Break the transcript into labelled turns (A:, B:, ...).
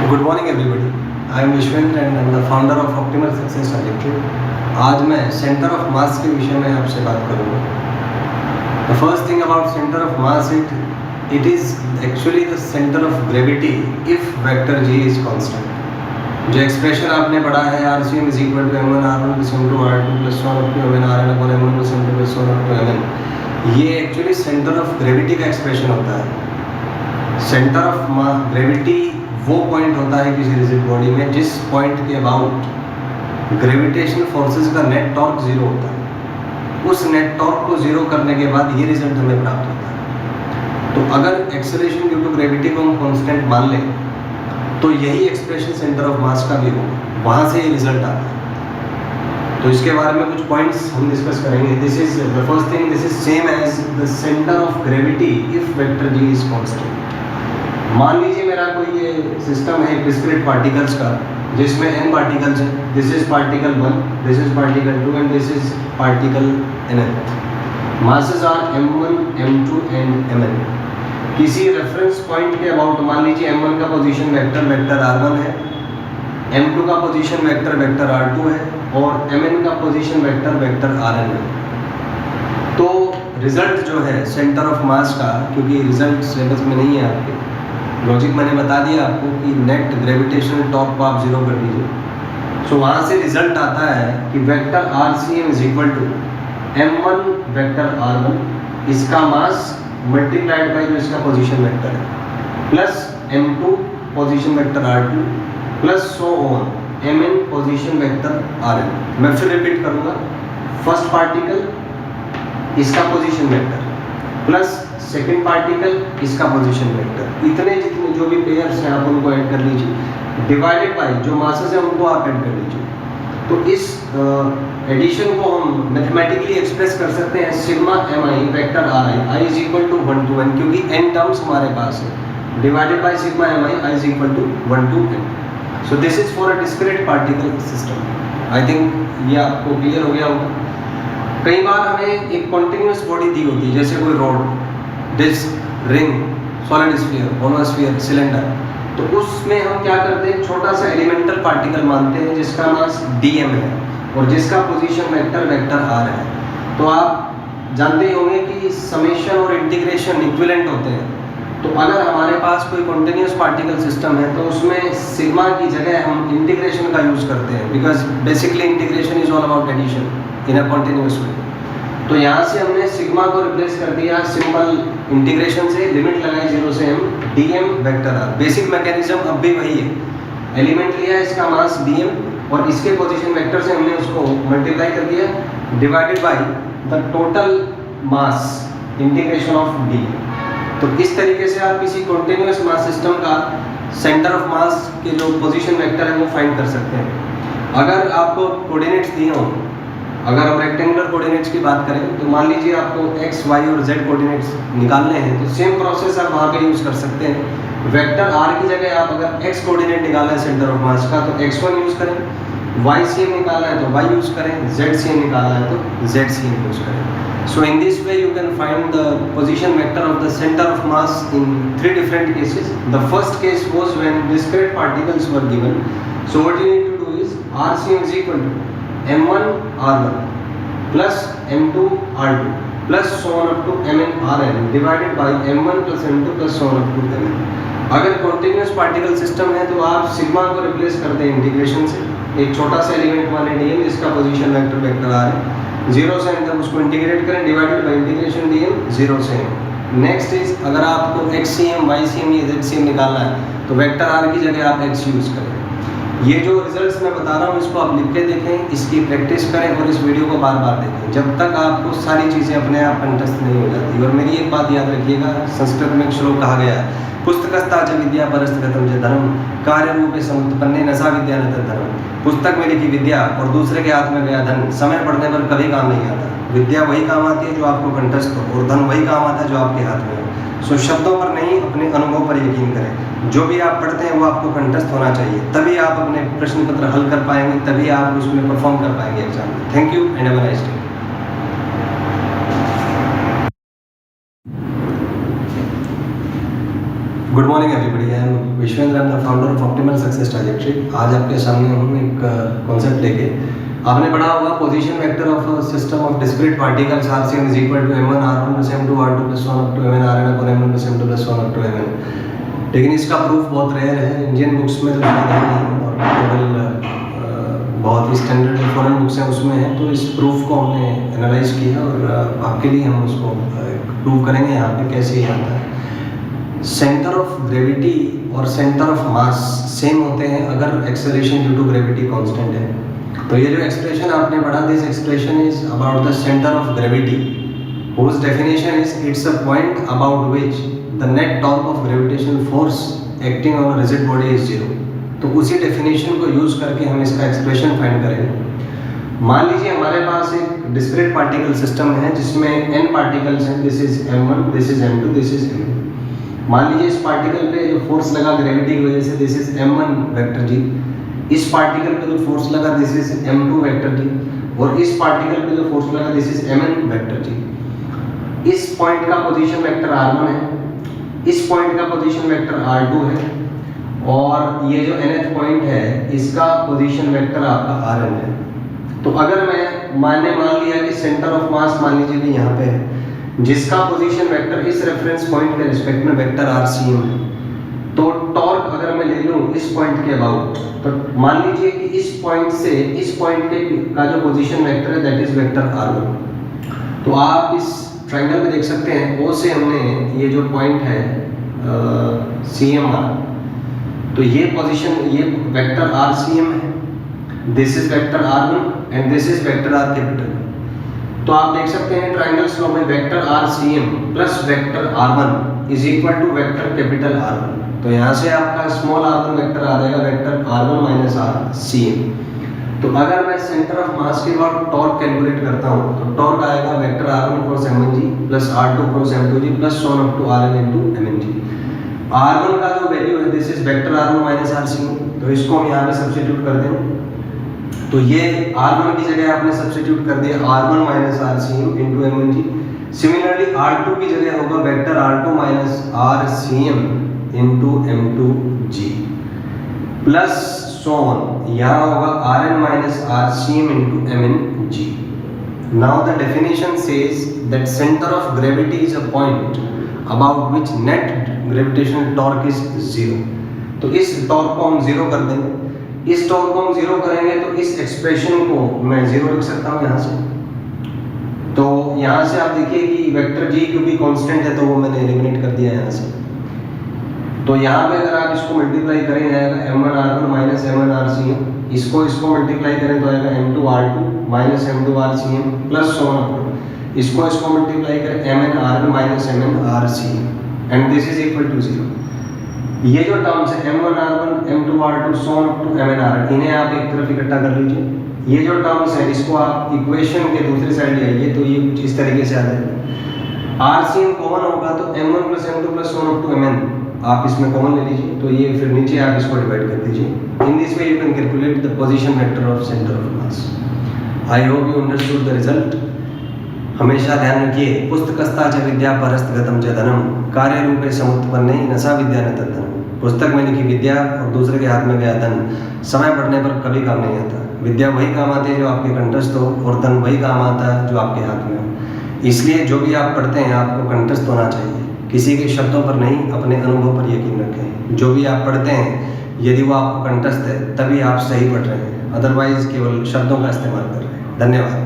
A: Good morning everybody. I am Vishvendra and I am the founder of optimal success trajectory. आज मैं centre of मास के विषय में आपसे बात करूंगा। The first thing about centre of mass it is actually the centre of gravity if vector G is constant. जो expression आपने पढ़ा है RCM is equal to m1 r1 plus m2 r2 plus 1 up to mn rn upon m1 plus m2 plus 1 up to mn, ये actually centre of gravity का expression होता है। Centre of ग्रेविटी वो पॉइंट होता है किसी रिजिड बॉडी में जिस पॉइंट के अबाउट ग्रेविटेशनल फोर्सेस का नेट टॉर्क जीरो होता है। उस नेट टॉर्क को जीरो करने के बाद ये रिजल्ट हमें प्राप्त होता है। तो अगर एक्सेलरेशन ड्यू टू ग्रेविटी को हम कांस्टेंट मान लें तो यही एक्सप्रेशन सेंटर ऑफ मास का भी हो, वहाँ से ये रिजल्ट आता है। तो इसके बारे में कुछ पॉइंट्स हम डिस्कस करेंगे। This is the first thing, this is same as the centre of gravity if vector G is constant. मान लीजिए मेरा कोई ये सिस्टम है डिस्क्रीट पार्टिकल्स का जिसमें n पार्टिकल्स हैं। This is particle 1, this is particle 2 and this is particle nth। Masses are m1, m2 and mn। किसी रेफरेंस पॉइंट के अबाउट मान लीजिए m1 का पोजीशन वेक्टर r1 है, m2 का पोजीशन वेक्टर r2 है और mn का पोजीशन वेक्टर rn है। तो रिजल्ट जो है सेंटर ऑफ मास का, क्योंकि रिजल्ट सिलेबस में नहीं है आपके, लॉजिक मैंने बता दिया आपको कि नेट ग्रेविटेशनल टॉर्क को आप जीरो कर दीजिए। सो वहाँ से रिजल्ट आता है कि vector RCM is equal to m1 vector r1, इसका मास मल्टीप्लाइड बाई जो इसका पोजीशन वेक्टर है, plus m2 position vector r2 plus so on mn position vector rn। मैं फिर रिपीट करूँगा, फर्स्ट पार्टिकल इसका position vector plus second particle इसका position vector, इतने जितने जो भी पेयर्स हैं आप उनको ऐड कर लीजिए, डिवाइडेड बाय जो मासेस हैं उनको आप ऐड कर लीजिए। तो इस एडिशन को हम मैथमेटिकली एक्सप्रेस कर सकते हैं sigma mi vector i is equal to 1 to n, क्योंकि n टर्म्स हमारे पास है, divided by sigma mi i is equal to 1 to n। So this is for a discrete particle system. I think ये आपको clear हो गया होगा। कई बार हमें एक कॉन्टिन्यूस बॉडी दी होती है, जैसे कोई rod, disc, ring, solid sphere, monosphere, cylinder. तो उसमें हम क्या करते हैं, छोटा सा एलिमेंटल पार्टिकल मानते हैं जिसका मास dm है और जिसका पोजीशन वेक्टर r है। तो आप जानते ही होंगे कि समेशन और इंटीग्रेशन इक्विवेलेंट होते हैं। तो अगर हमारे पास कोई कॉन्टिन्यूस पार्टिकल सिस्टम है तो उसमें सिग्मा की जगह हम इंटीग्रेशन का यूज करते हैं, because basically integration is all about addition in a continuous way. तो यहाँ से हमने सिग्मा को रिप्लेस कर दिया सिंपल इंटीग्रेशन से, लिमिट लगाई 0 से m dm vector r। Basic mechanism अब भी वही है, एलिमेंट लिया इसका मास dm और इसके पोजीशन वेक्टर से हमने उसको मल्टीप्लाई कर दिया divided by the total mass integration of d। तो इस तरीके से आप किसी कॉन्टिन्यूस मास सिस्टम का सेंटर ऑफ मास के जो पोजीशन वेक्टर है वो फाइंड कर सकते हैं। अगर आपको कोऑर्डिनेट्स दिए हों, अगर हम रेक्टेंगुलर कोऑर्डिनेट्स की बात करें तो मान लीजिए आपको x, y और z कोऑर्डिनेट्स निकालने हैं, तो सेम प्रोसेस आप वहाँ पे यूज़ कर सकते हैं। वेक्टर r की जगह आप अगर x कोऑर्डिनेट निकालना है सेंटर ऑफ मास का तो x1 यूज़ करें, YCM निकालना है तो y यूज़ करें, ZCM निकालना है तो ZCM यूज़ करें। So in this way you can find the position vector of the centre of mass in 3 different cases. The first case was when discrete particles were given. So what you need to do is RCM is equal to m1 r1 plus m2 r2 plus so on up to mn rn divided by m1 plus m2 plus so on up to mn। अगर continuous particle system है तो आप sigma को replace कर दें integration से, एक छोटा सा एलिमेंट माने dm जिसका पोजीशन वेक्टर r है, 0 से n तक उसको इंटीग्रेट करें डिवाइडेड बाय इंटीग्रेशन dm 0 से n। नेक्स्ट इज अगर आपको xcm, ycm या zcm निकालना है तो वेक्टर r की जगह आप x यूज़ करें। ये जो रिजल्ट्स मैं बता रहा हूँ इसको आप लिख के देखें, इसकी प्रैक्टिस करें और इस वीडियो को बार बार देखें जब तक आपको सारी चीज़ें अपने आप कंठस्थ नहीं हो जाती। और मेरी एक बात याद रखिएगा, संस्कृत में एक श्लोक कहा गया है, पुस्तकस्ता च विद्या परस्तगतम च धर्म कार्य रूपे समुत्पन्ने नसा विद्या न तद्धर्म। पुस्तक में लिखी विद्या और दूसरे के हाथ में गया धन समय पढ़ने पर कभी काम नहीं आता। विद्या वही काम आती है जो आपको कंठस्थ हो और धन वही काम आता है जो आपके हाथ में हो। सो शब्दों पर नहीं, अपने अनुभव पर यकीन करें। जो भी आप पढ़ते हैं वो आपको कंठस्थ होना चाहिए, तभी आप अपने प्रश्न पत्र हल कर पाएंगे, तभी आप उसमें परफॉर्म कर पाएंगे एग्जाम में। Thank you and have a nice day. Good morning everybody, I am Vishvendra, I am the founder of optimal success trajectory. आज आपके सामने हूँ एक कॉन्सेप्ट लेके। आपने पढ़ा होगा position vector of system of discrete particles RCM is equal to m1 r1 plus m2 r2 plus 1 up to mn rn upon m1 plus m2 plus 1 up to mn। लेकिन इसका प्रूफ बहुत rare है, Indian books में तो शायद है नहीं, और केवल बहुत ही स्टैंडर्ड फॉरेन बुक्स हैं उसमें है। तो इस प्रूफ को हमने एनालाइज किया और आपके लिए हम उसको प्रूव करेंगे यहाँ पे कैसे ये आता है। सेंटर ऑफ ग्रेविटी और सेंटर ऑफ मास सेम होते हैं अगर acceleration due to gravity constant है। तो ये जो एक्सप्रेशन आपने पढ़ा, this expression is about the centre of gravity whose definition is it's a point about which the net torque of gravitational force acting on a rigid body is 0। तो उसी definition को use करके हम इसका expression find करेंगे। मान लीजिए हमारे पास एक डिस्क्रीट पार्टिकल सिस्टम है जिसमें n पार्टिकल्स हैं, this is m1, this is m2, this is m। मान लीजिए इस पार्टिकल पे जो फोर्स लगा ग्रेविटी की वजह से, दिस इज m1 वेक्टर जी। इस पार्टिकल पे जो फोर्स लगा, दिस इज m2 वेक्टर जी। और इस पार्टिकल पे जो फोर्स लगा, दिस इज mn वेक्टर जी। इस पॉइंट का पोजीशन वेक्टर r1 है, इस पॉइंट का पोजीशन वेक्टर r2 है, और ये जो nth पॉइंट है इसका पोजीशन वेक्टर आपका rn है। तो अगर मान लिया कि सेंटर ऑफ मास मान लीजिए कि यहाँ पे है, जिसका पोजीशन वेक्टर इस रेफरेंस पॉइंट के रिस्पेक्ट में वेक्टर RCM है, तो टॉर्क अगर मैं ले लूँ इस पॉइंट के अबाउट, तो मान लीजिए कि इस पॉइंट से इस पॉइंट के का जो पोजीशन वेक्टर है दैट इज वेक्टर r1। तो आप इस ट्रायंगल में देख सकते हैं, O से हमने ये जो पॉइंट है CMR, तो ये पोजीशन, ये वेक्टर RCM है, this is vector r1 and this is vector r capital. तो आप देख सकते हैं ट्रायंगल्स लॉ में vector RCM plus vector r1 is equal to vector capital R1। तो यहाँ से आपका स्मॉल r1 वेक्टर आ जाएगा वेक्टर r1 माइनस RCM। तो अगर मैं सेंटर ऑफ मास के बाद टॉर्क कैलकुलेट करता हूँ तो टॉर्क आएगा vector r1 cross m1 G plus r2 cross m2 G plus 1 up to rn into mn G. r1 का जो वैल्यू है this is vector r1 minus RCM, तो इसको हम यहाँ पे सब्स्टिट्यूट कर दें। तो ये r1 की जगह आपने सब्स्टिट्यूट कर दिया r1 minus RCM into mn जी। सिमिलरली r2 की जगह होगा vector r2 minus RCM into m2 G plus यहाँ होगा rn minus RCM into mn g। Now the definition says that center of gravity is a point about which net gravitational torque is 0। तो इस torque को हम 0 कर देंगे। इस torque को हम 0 करेंगे तो इस एक्सप्रेशन को मैं 0 लिख सकता हूँ यहाँ से। तो यहाँ से आप देखिए कि वेक्टर g क्योंकि कांस्टेंट है तो वो मैंने एलिमिनेट कर दिया यहाँ से। तो यहाँ पे अगर आप इसको मल्टीप्लाई करें जाएगा m1 r1 minus m1 RCM, इसको मल्टीप्लाई करें तो आएगा m2 r2 minus m2 RCM plus 1 इसको मल्टीप्लाई करें mn r1 minus mn RCM and this is equal to 0। ये जो टर्म्स है m1 r1 m2 r2 so on up to mn rn, इन्हें आप एक तरफ इकट्ठा कर लीजिए। ये जो टर्म्स है इसको आप इक्वेशन के दूसरी साइड ले आइए तो ये कुछ इस तरीके से आ जाएगा। RCM कॉमन होगा तो m1 plus m2 plus 1 up to mn आप इसमें कॉमन ले लीजिए, तो ये फिर नीचे आप इसको डिवाइड कर दीजिए। इन this way you can calculate the position vector of centre of mass. I hope you understood the result. हमेशा ध्यान रखिए, पुस्तकस्ता च विद्या परस्तगतम च धनम कार्य रूपे समुत्पन्ने नसा विद्या न तद्धनम। पुस्तक में लिखी विद्या और दूसरे के हाथ में गया धन समय पड़ने पर कभी काम नहीं आता। विद्या वही काम आती है जो आपके कंठस्थ हो, और धन वही काम आता है जो आपके हाथ में हो। इसलिए जो भी आप पढ़ते हैं आपको कंठस्थ होना चाहिए, किसी के शब्दों पर नहीं, अपने अनुभव पर यकीन रखें। जो भी आप पढ़ते हैं यदि वो आपको कंठस्थ है तभी आप सही पढ़ रहे हैं, अदरवाइज केवल शब्दों का इस्तेमाल कर रहे हैं। धन्यवाद।